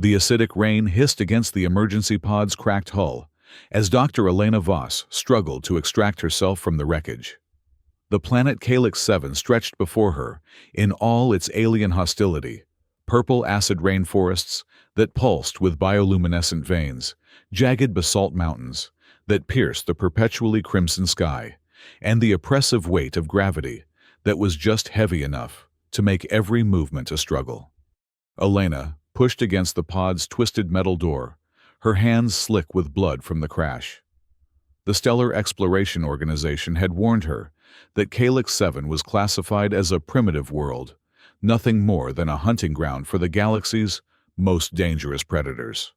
The acidic rain hissed against the emergency pod's cracked hull as Dr. Elena Voss struggled to extract herself from the wreckage. The planet Calyx 7 stretched before her in all its alien hostility: purple acid rainforests that pulsed with bioluminescent veins, jagged basalt mountains that pierced the perpetually crimson sky, and the oppressive weight of gravity that was just heavy enough to make every movement a struggle. Elena pushed against the pod's twisted metal door, her hands slick with blood from the crash. The Stellar Exploration Organization had warned her that Calyx 7 was classified as a primitive world, nothing more than a hunting ground for the galaxy's most dangerous predators.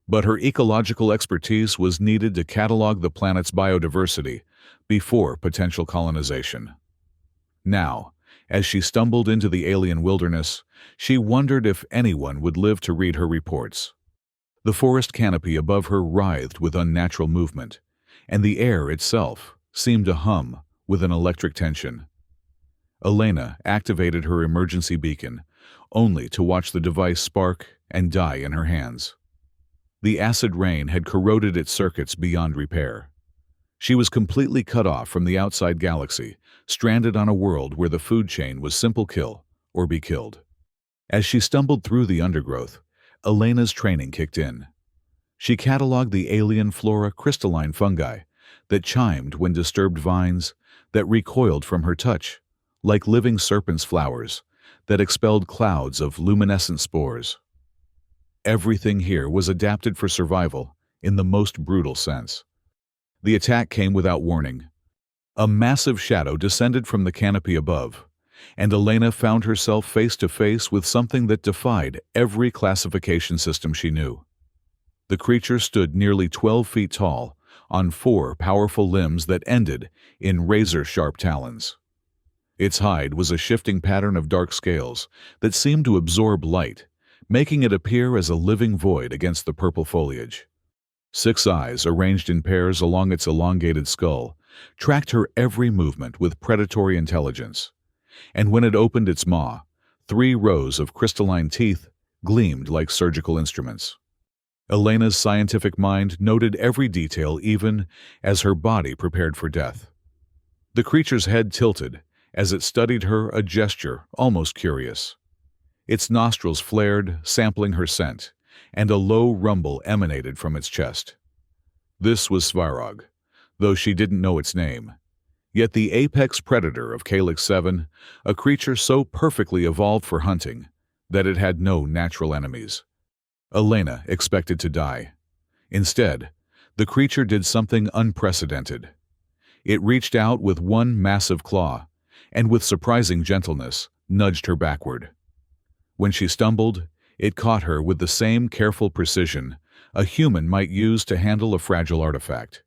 But her ecological expertise was needed to catalog the planet's biodiversity before potential colonization. Now, as she stumbled into the alien wilderness, she wondered if anyone would live to read her reports. The forest canopy above her writhed with unnatural movement, and the air itself seemed to hum with an electric tension. Elena activated her emergency beacon, only to watch the device spark and die in her hands. The acid rain had corroded its circuits beyond repair. She was completely cut off from the outside galaxy, stranded on a world where the food chain was simple: kill or be killed. As she stumbled through the undergrowth, Elena's training kicked in. She cataloged the alien flora: crystalline fungi that chimed when disturbed, vines that recoiled from her touch, like living serpents, flowers that expelled clouds of luminescent spores. Everything here was adapted for survival in the most brutal sense. The attack came without warning. A massive shadow descended from the canopy above, and Elena found herself face to face with something that defied every classification system she knew. The creature stood nearly 12 feet tall, on 4 powerful limbs that ended in razor-sharp talons. Its hide was a shifting pattern of dark scales that seemed to absorb light, making it appear as a living void against the purple foliage. 6 eyes, arranged in pairs along its elongated skull, tracked her every movement with predatory intelligence. And when it opened its maw, 3 rows of crystalline teeth gleamed like surgical instruments. Elena's scientific mind noted every detail, even as her body prepared for death. The creature's head tilted as it studied her, a gesture almost curious. Its nostrils flared, sampling her scent, and a low rumble emanated from its chest. This was Svarog, though she didn't know its name. Yet the apex predator of Calyx 7, a creature so perfectly evolved for hunting that it had no natural enemies. Elena expected to die. Instead, the creature did something unprecedented. It reached out with one massive claw, and with surprising gentleness, nudged her backward. When she stumbled, it caught her with the same careful precision a human might use to handle a fragile artifact.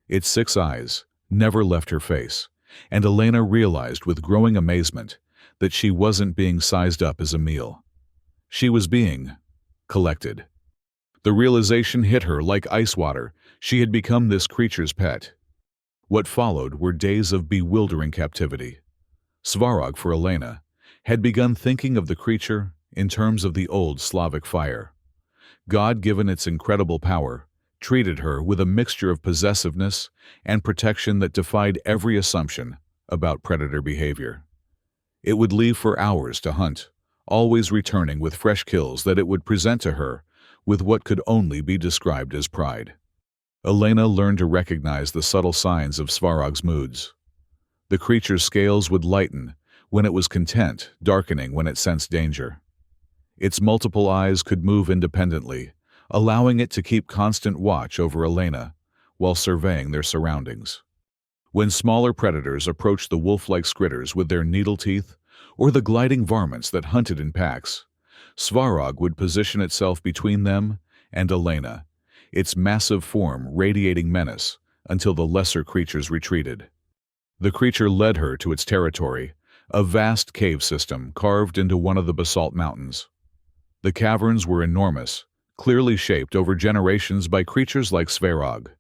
Its 6 eyes never left her face, and Elena realized with growing amazement that she wasn't being sized up as a meal. She was being collected. The realization hit her like ice water. She had become this creature's pet. What followed were days of bewildering captivity. Svarog, for Elena, had begun thinking of the creature in terms of the old Slavic fire. God, given its incredible power, treated her with a mixture of possessiveness and protection that defied every assumption about predator behavior. It would leave for hours to hunt, always returning with fresh kills that it would present to her with what could only be described as pride. Elena learned to recognize the subtle signs of Svarog's moods. The creature's scales would lighten when it was content, darkening when it sensed danger. Its multiple eyes could move independently, allowing it to keep constant watch over Elena while surveying their surroundings. When smaller predators approached the wolf-like critters with their needle teeth, or the gliding varmints that hunted in packs, Svarog would position itself between them and Elena, its massive form radiating menace until the lesser creatures retreated. The creature led her to its territory, a vast cave system carved into one of the basalt mountains. The caverns were enormous, clearly shaped over generations by creatures like Svarog.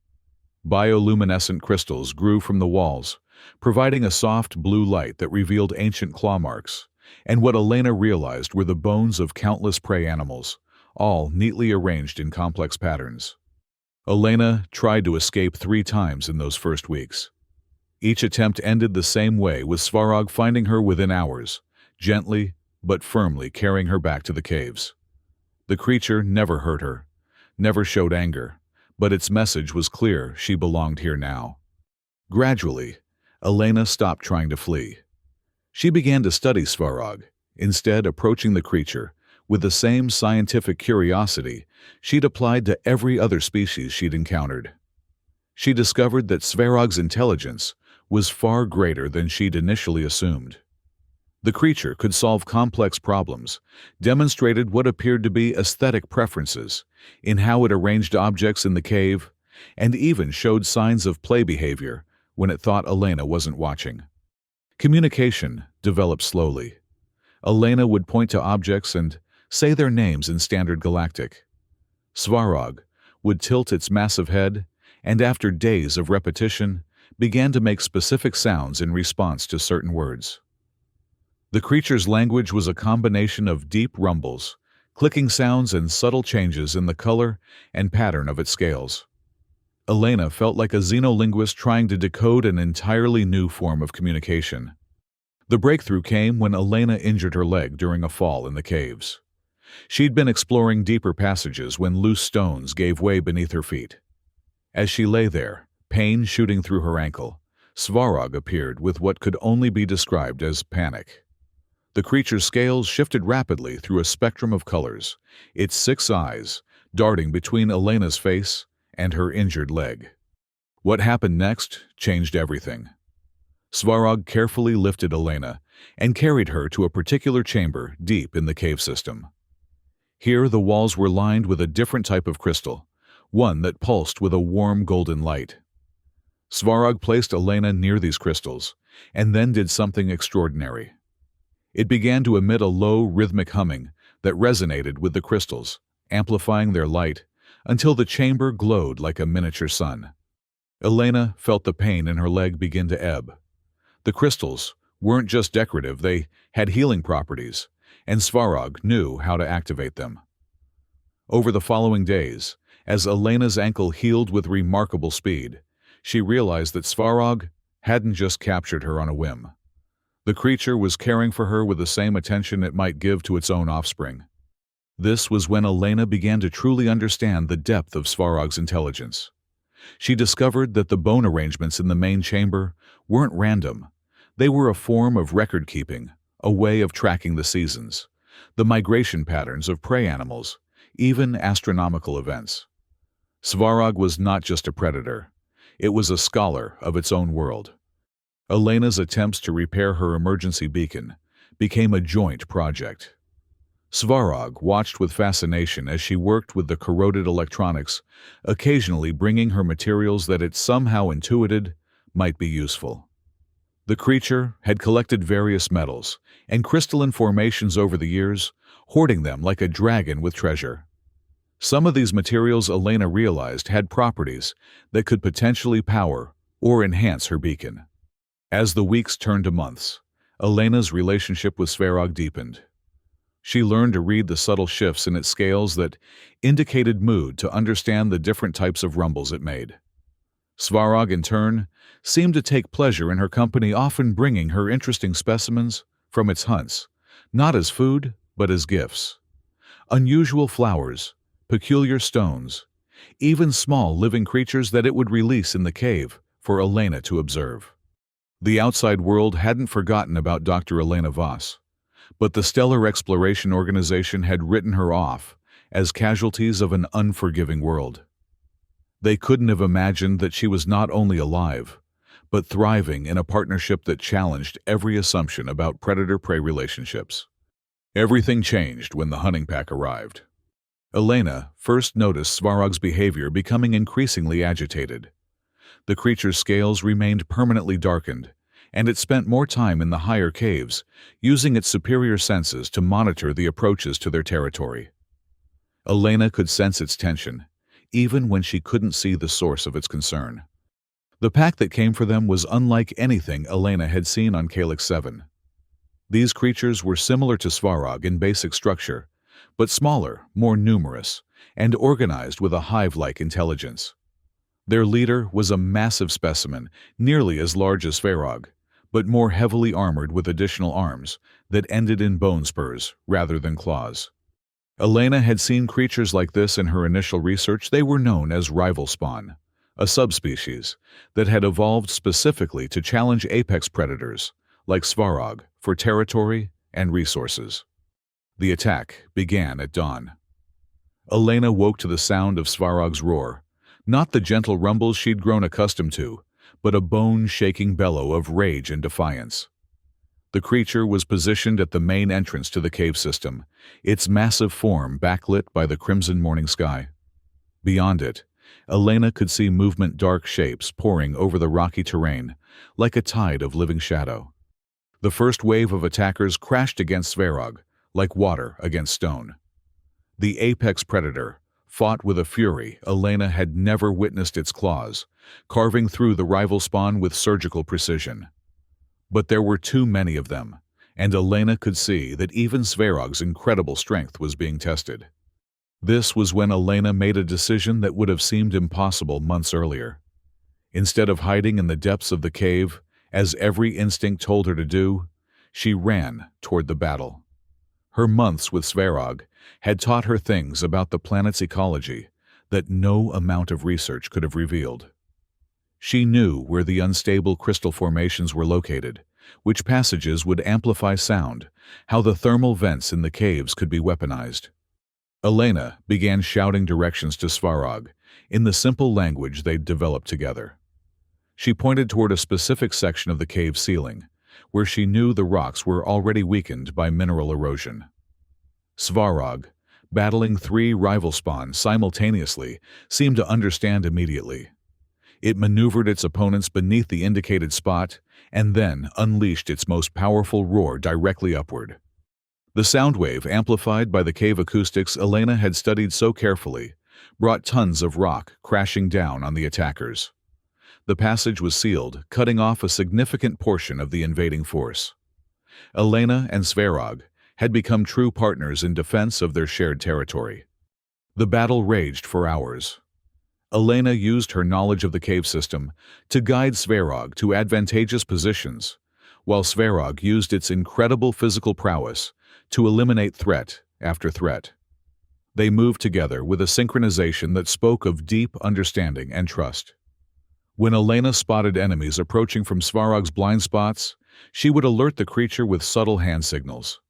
Bioluminescent crystals grew from the walls, providing a soft blue light that revealed ancient claw marks, and what Elena realized were the bones of countless prey animals, all neatly arranged in complex patterns. Elena tried to escape 3 times in those first weeks. Each attempt ended the same way, with Svarog finding her within hours, gently but firmly carrying her back to the caves. The creature never hurt her, never showed anger, but its message was clear: she belonged here now. Gradually, Elena stopped trying to flee. She began to study Svarog, instead approaching the creature with the same scientific curiosity she'd applied to every other species she'd encountered. She discovered that Svarog's intelligence was far greater than she'd initially assumed. The creature could solve complex problems, demonstrated what appeared to be aesthetic preferences in how it arranged objects in the cave, and even showed signs of play behavior when it thought Elena wasn't watching. Communication developed slowly. Elena would point to objects and say their names in Standard Galactic. Svarog would tilt its massive head, and after days of repetition, began to make specific sounds in response to certain words. The creature's language was a combination of deep rumbles, clicking sounds, and subtle changes in the color and pattern of its scales. Elena felt like a xenolinguist trying to decode an entirely new form of communication. The breakthrough came when Elena injured her leg during a fall in the caves. She'd been exploring deeper passages when loose stones gave way beneath her feet. As she lay there, pain shooting through her ankle, Svarog appeared with what could only be described as panic. The creature's scales shifted rapidly through a spectrum of colors, its 6 eyes darting between Elena's face and her injured leg. What happened next changed everything. Svarog carefully lifted Elena and carried her to a particular chamber deep in the cave system. Here the walls were lined with a different type of crystal, one that pulsed with a warm golden light. Svarog placed Elena near these crystals, and then did something extraordinary. It began to emit a low, rhythmic humming that resonated with the crystals, amplifying their light until the chamber glowed like a miniature sun. Elena felt the pain in her leg begin to ebb. The crystals weren't just decorative, they had healing properties, and Svarog knew how to activate them. Over the following days, as Elena's ankle healed with remarkable speed, she realized that Svarog hadn't just captured her on a whim. The creature was caring for her with the same attention it might give to its own offspring. This was when Elena began to truly understand the depth of Svarog's intelligence. She discovered that the bone arrangements in the main chamber weren't random. They were a form of record-keeping, a way of tracking the seasons, the migration patterns of prey animals, even astronomical events. Svarog was not just a predator. It was a scholar of its own world. Elena's attempts to repair her emergency beacon became a joint project. Svarog watched with fascination as she worked with the corroded electronics, occasionally bringing her materials that it somehow intuited might be useful. The creature had collected various metals and crystalline formations over the years, hoarding them like a dragon with treasure. Some of these materials, Elena realized, had properties that could potentially power or enhance her beacon. As the weeks turned to months, Elena's relationship with Svarog deepened. She learned to read the subtle shifts in its scales that indicated mood, to understand the different types of rumbles it made. Svarog, in turn, seemed to take pleasure in her company, often bringing her interesting specimens from its hunts, not as food, but as gifts. Unusual flowers, peculiar stones, even small living creatures that it would release in the cave for Elena to observe. The outside world hadn't forgotten about Dr. Elena Voss, but the Stellar Exploration Organization had written her off as casualties of an unforgiving world. They couldn't have imagined that she was not only alive, but thriving in a partnership that challenged every assumption about predator-prey relationships. Everything changed when the hunting pack arrived. Elena first noticed Svarog's behavior becoming increasingly agitated. The creature's scales remained permanently darkened, and it spent more time in the higher caves, using its superior senses to monitor the approaches to their territory. Elena could sense its tension, even when she couldn't see the source of its concern. The pack that came for them was unlike anything Elena had seen on Calyx 7. These creatures were similar to Svarog in basic structure, but smaller, more numerous, and organized with a hive-like intelligence. Their leader was a massive specimen, nearly as large as Svarog, but more heavily armored with additional arms that ended in bone spurs rather than claws. Elena had seen creatures like this in her initial research. They were known as rival spawn, a subspecies that had evolved specifically to challenge apex predators, like Svarog, for territory and resources. The attack began at dawn. Elena woke to the sound of Svarog's roar, not the gentle rumbles she'd grown accustomed to, but a bone-shaking bellow of rage and defiance. The creature was positioned at the main entrance to the cave system, its massive form backlit by the crimson morning sky. Beyond it, Elena could see dark shapes pouring over the rocky terrain, like a tide of living shadow. The first wave of attackers crashed against Svarog, like water against stone. The apex predator fought with a fury Elena had never witnessed, its claws carving through the rival spawn with surgical precision. But there were too many of them, and Elena could see that even Svarog's incredible strength was being tested. This was when Elena made a decision that would have seemed impossible months earlier. Instead of hiding in the depths of the cave, as every instinct told her to do, she ran toward the battle. Her months with Svarog had taught her things about the planet's ecology that no amount of research could have revealed. She knew where the unstable crystal formations were located, which passages would amplify sound, how the thermal vents in the caves could be weaponized. Elena began shouting directions to Svarog in the simple language they'd developed together. She pointed toward a specific section of the cave ceiling, where she knew the rocks were already weakened by mineral erosion. Svarog, battling 3 rival spawns simultaneously, seemed to understand immediately. It maneuvered its opponents beneath the indicated spot and then unleashed its most powerful roar directly upward. The sound wave, amplified by the cave acoustics Elena had studied so carefully, brought tons of rock crashing down on the attackers. The passage was sealed, cutting off a significant portion of the invading force. Elena and Svarog had become true partners in defense of their shared territory. The battle raged for hours. Elena used her knowledge of the cave system to guide Svarog to advantageous positions, while Svarog used its incredible physical prowess to eliminate threat after threat. They moved together with a synchronization that spoke of deep understanding and trust. When Elena spotted enemies approaching from Svarog's blind spots, she would alert the creature with subtle hand signals.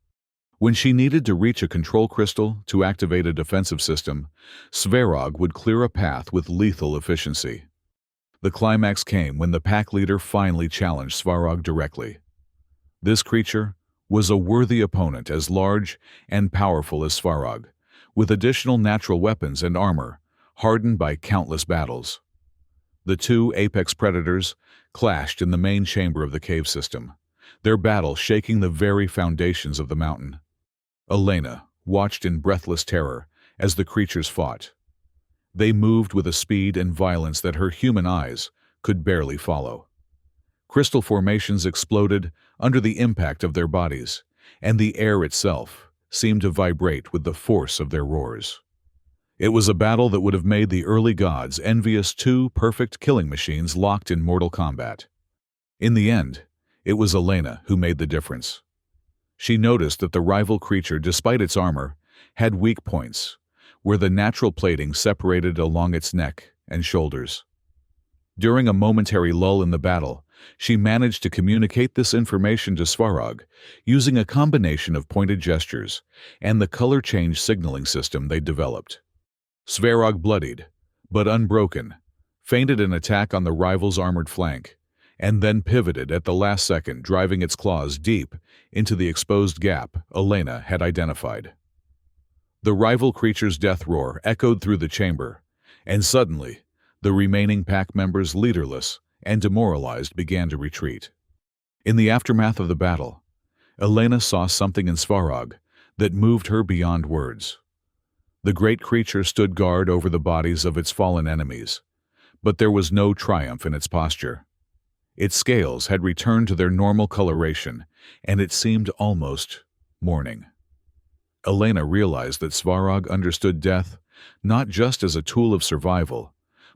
When she needed to reach a control crystal to activate a defensive system, Svarog would clear a path with lethal efficiency. The climax came when the pack leader finally challenged Svarog directly. This creature was a worthy opponent, as large and powerful as Svarog, with additional natural weapons and armor, hardened by countless battles. The 2 apex predators clashed in the main chamber of the cave system, their battle shaking the very foundations of the mountain. Elena watched in breathless terror as the creatures fought. They moved with a speed and violence that her human eyes could barely follow. Crystal formations exploded under the impact of their bodies, and the air itself seemed to vibrate with the force of their roars. It was a battle that would have made the early gods envious, 2 perfect killing machines locked in mortal combat. In the end, it was Elena who made the difference. She noticed that the rival creature, despite its armor, had weak points, where the natural plating separated along its neck and shoulders. During a momentary lull in the battle, she managed to communicate this information to Svarog, using a combination of pointed gestures and the color change signaling system they developed. Svarog, bloodied but unbroken, feinted an attack on the rival's armored flank, and then pivoted at the last second, driving its claws deep into the exposed gap Elena had identified. The rival creature's death roar echoed through the chamber, and suddenly, the remaining pack members, leaderless and demoralized, began to retreat. In the aftermath of the battle, Elena saw something in Svarog that moved her beyond words. The great creature stood guard over the bodies of its fallen enemies, but there was no triumph in its posture. Its scales had returned to their normal coloration, and it seemed almost mourning. Elena realized that Svarog understood death not just as a tool of survival,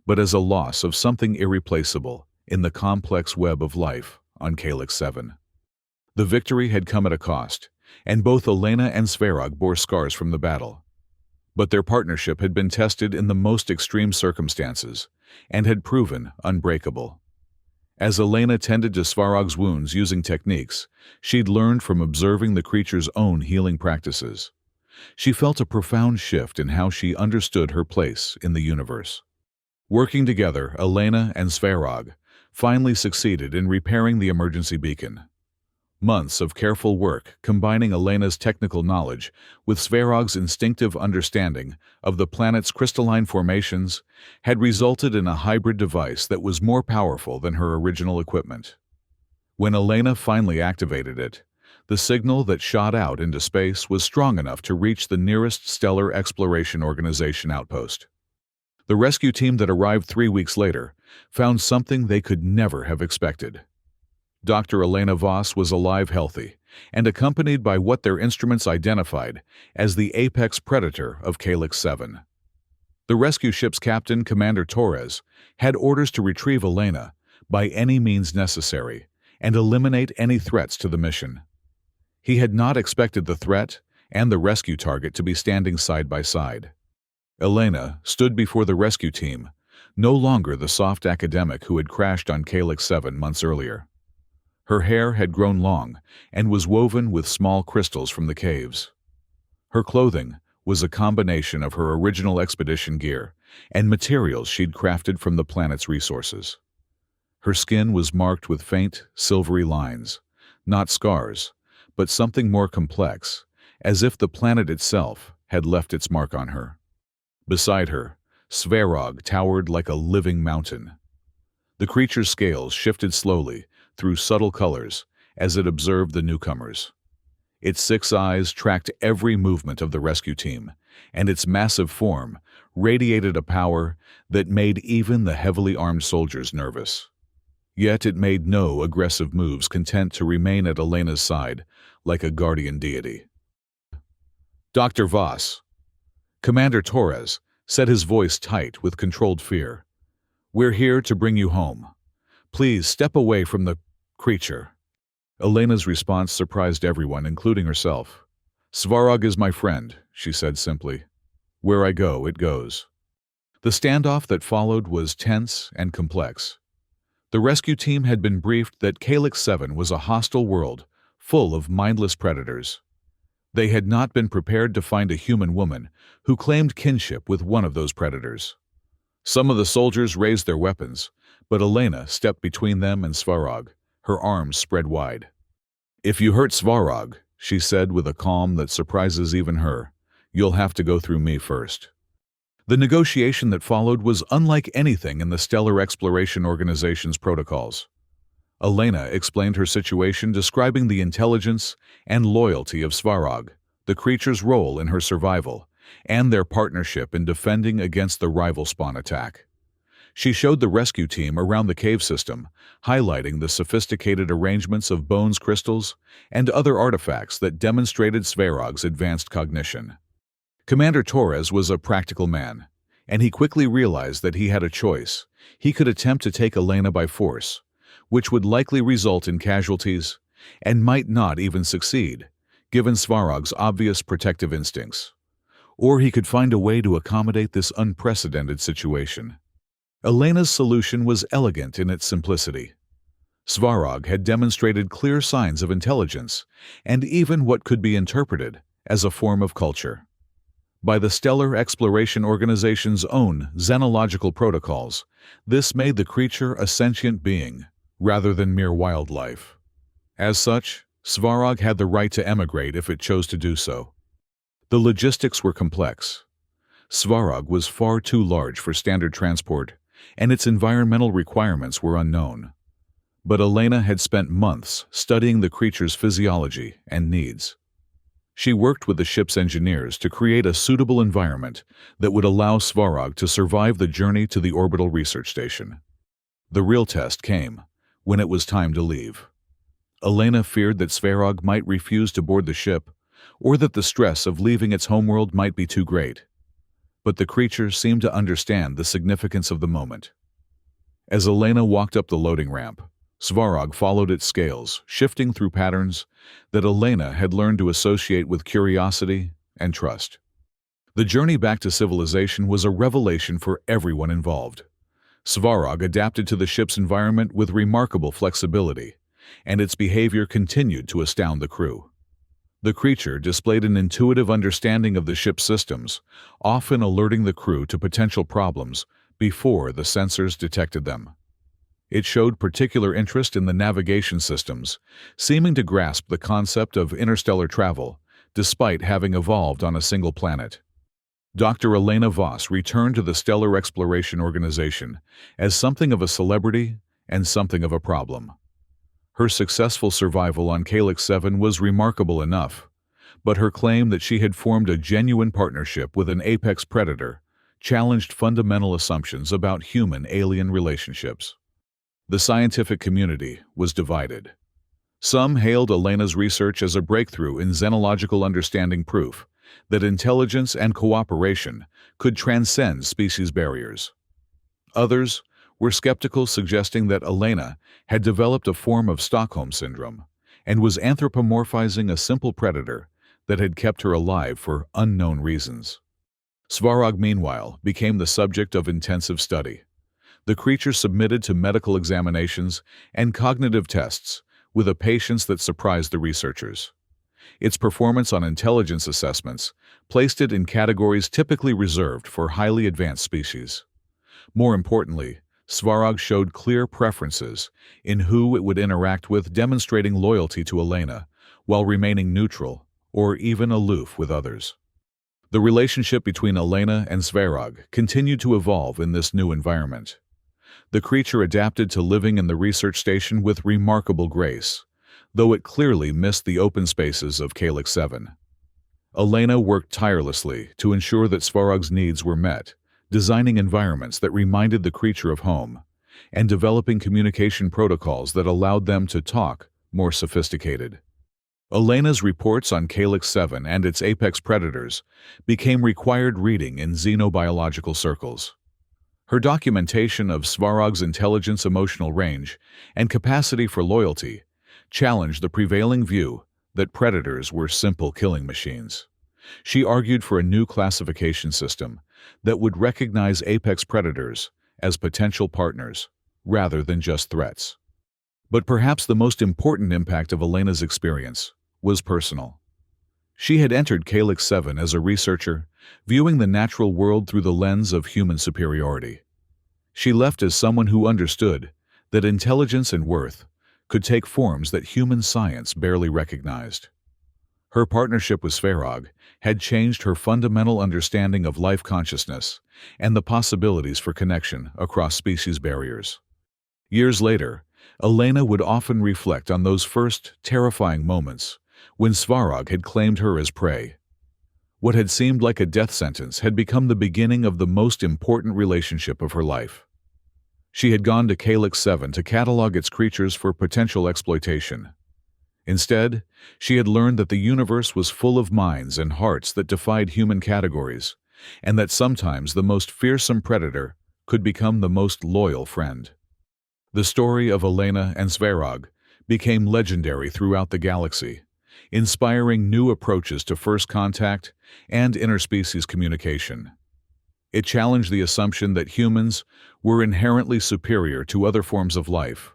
but as a loss of something irreplaceable in the complex web of life on Calyx 7. The victory had come at a cost, and both Elena and Svarog bore scars from the battle. But their partnership had been tested in the most extreme circumstances and had proven unbreakable. As Elena tended to Svarog's wounds using techniques she'd learned from observing the creature's own healing practices, she felt a profound shift in how she understood her place in the universe. Working together, Elena and Svarog finally succeeded in repairing the emergency beacon. Months of careful work, combining Elena's technical knowledge with Svarog's instinctive understanding of the planet's crystalline formations, had resulted in a hybrid device that was more powerful than her original equipment. When Elena finally activated it, the signal that shot out into space was strong enough to reach the nearest Stellar Exploration Organization outpost. The rescue team that arrived 3 weeks later found something they could never have expected. Dr. Elena Voss was alive, healthy, and accompanied by what their instruments identified as the apex predator of Calyx 7. The rescue ship's captain, Commander Torres, had orders to retrieve Elena by any means necessary and eliminate any threats to the mission. He had not expected the threat and the rescue target to be standing side by side. Elena stood before the rescue team, no longer the soft academic who had crashed on Calyx 7 months earlier. Her hair had grown long and was woven with small crystals from the caves. Her clothing was a combination of her original expedition gear and materials she'd crafted from the planet's resources. Her skin was marked with faint, silvery lines, not scars, but something more complex, as if the planet itself had left its mark on her. Beside her, Svarog towered like a living mountain. The creature's scales shifted slowly through subtle colors as it observed the newcomers. Its 6 eyes tracked every movement of the rescue team, and its massive form radiated a power that made even the heavily armed soldiers nervous. Yet it made no aggressive moves, content to remain at Elena's side like a guardian deity. "Dr. Voss," Commander Torres said, his voice tight with controlled fear, "we're here to bring you home. Please step away from the creature." Elena's response surprised everyone, including herself. "Svarog is my friend," she said simply. "Where I go, it goes." The standoff that followed was tense and complex. The rescue team had been briefed that Calyx 7 was a hostile world, full of mindless predators. They had not been prepared to find a human woman who claimed kinship with one of those predators. Some of the soldiers raised their weapons, but Elena stepped between them and Svarog, her arms spread wide. "If you hurt Svarog," she said with a calm that surprises even her, "you'll have to go through me first." The negotiation that followed was unlike anything in the Stellar Exploration Organization's protocols. Elena explained her situation, describing the intelligence and loyalty of Svarog, the creature's role in her survival, and their partnership in defending against the rival spawn attack. She showed the rescue team around the cave system, highlighting the sophisticated arrangements of bones, crystals, and other artifacts that demonstrated Svarog's advanced cognition. Commander Torres was a practical man, and he quickly realized that he had a choice. He could attempt to take Elena by force, which would likely result in casualties, and might not even succeed, given Svarog's obvious protective instincts. Or he could find a way to accommodate this unprecedented situation. Elena's solution was elegant in its simplicity. Svarog had demonstrated clear signs of intelligence, and even what could be interpreted as a form of culture. By the Stellar Exploration Organization's own xenological protocols, this made the creature a sentient being, rather than mere wildlife. As such, Svarog had the right to emigrate if it chose to do so. The logistics were complex. Svarog was far too large for standard transport, and its environmental requirements were unknown. But Elena had spent months studying the creature's physiology and needs. She worked with the ship's engineers to create a suitable environment that would allow Svarog to survive the journey to the orbital research station. The real test came when it was time to leave. Elena feared that Svarog might refuse to board the ship, or that the stress of leaving its homeworld might be too great. But the creature seemed to understand the significance of the moment. As Elena walked up the loading ramp, Svarog followed its scales, shifting through patterns that Elena had learned to associate with curiosity and trust. The journey back to civilization was a revelation for everyone involved. Svarog adapted to the ship's environment with remarkable flexibility, and its behavior continued to astound the crew. The creature displayed an intuitive understanding of the ship's systems, often alerting the crew to potential problems before the sensors detected them. It showed particular interest in the navigation systems, seeming to grasp the concept of interstellar travel, despite having evolved on a single planet. Dr. Elena Voss returned to the Stellar Exploration Organization as something of a celebrity and something of a problem. Her successful survival on Calyx 7 was remarkable enough, but her claim that she had formed a genuine partnership with an apex predator challenged fundamental assumptions about human-alien relationships. The scientific community was divided. Some hailed Elena's research as a breakthrough in xenological understanding, proof that intelligence and cooperation could transcend species barriers. Others were skeptical, suggesting that Elena had developed a form of Stockholm Syndrome and was anthropomorphizing a simple predator that had kept her alive for unknown reasons. Svarog, meanwhile, became the subject of intensive study. The creature submitted to medical examinations and cognitive tests with a patience that surprised the researchers. Its performance on intelligence assessments placed it in categories typically reserved for highly advanced species. More importantly, Svarog showed clear preferences in who it would interact with, demonstrating loyalty to Elena while remaining neutral or even aloof with others. The relationship between Elena and Svarog continued to evolve in this new environment. The creature adapted to living in the research station with remarkable grace, though it clearly missed the open spaces of Calyx 7. Elena worked tirelessly to ensure that Svarog's needs were met, designing environments that reminded the creature of home, and developing communication protocols that allowed them to talk more sophisticated. Elena's reports on Calyx 7 and its apex predators became required reading in xenobiological circles. Her documentation of Svarog's intelligence, emotional range, and capacity for loyalty challenged the prevailing view that predators were simple killing machines. She argued for a new classification system that would recognize apex predators as potential partners rather than just threats. But perhaps the most important impact of Elena's experience was personal. She had entered Calyx 7 as a researcher, viewing the natural world through the lens of human superiority. She left as someone who understood that intelligence and worth could take forms that human science barely recognized. Her partnership with Svarog had changed her fundamental understanding of life consciousness and the possibilities for connection across species barriers. Years later, Elena would often reflect on those first terrifying moments when Svarog had claimed her as prey. What had seemed like a death sentence had become the beginning of the most important relationship of her life. She had gone to Calyx 7 to catalog its creatures for potential exploitation. Instead, she had learned that the universe was full of minds and hearts that defied human categories, and that sometimes the most fearsome predator could become the most loyal friend. The story of Elena and Svarog became legendary throughout the galaxy, inspiring new approaches to first contact and interspecies communication. It challenged the assumption that humans were inherently superior to other forms of life,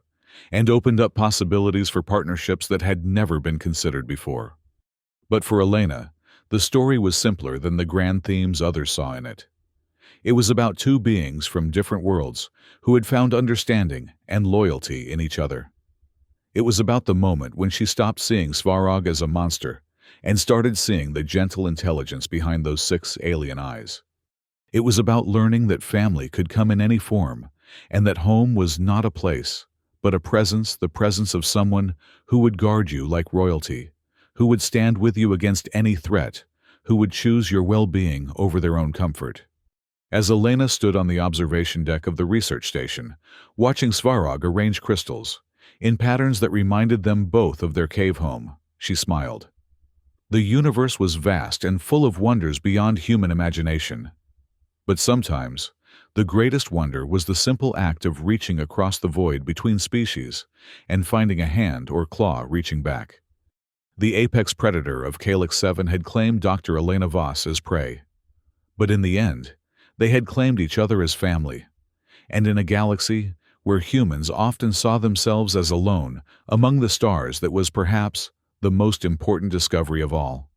and opened up possibilities for partnerships that had never been considered before. But for Elena, the story was simpler than the grand themes others saw in it. It was about two beings from different worlds who had found understanding and loyalty in each other. It was about the moment when she stopped seeing Svarog as a monster and started seeing the gentle intelligence behind those 6 alien eyes. It was about learning that family could come in any form, and that home was not a place, but a presence, the presence of someone who would guard you like royalty, who would stand with you against any threat, who would choose your well-being over their own comfort. As Elena stood on the observation deck of the research station, watching Svarog arrange crystals, in patterns that reminded them both of their cave home, she smiled. The universe was vast and full of wonders beyond human imagination. But sometimes, the greatest wonder was the simple act of reaching across the void between species and finding a hand or claw reaching back. The apex predator of Calyx 7 had claimed Dr. Elena Voss as prey. But in the end, they had claimed each other as family. And in a galaxy where humans often saw themselves as alone among the stars, that was perhaps the most important discovery of all.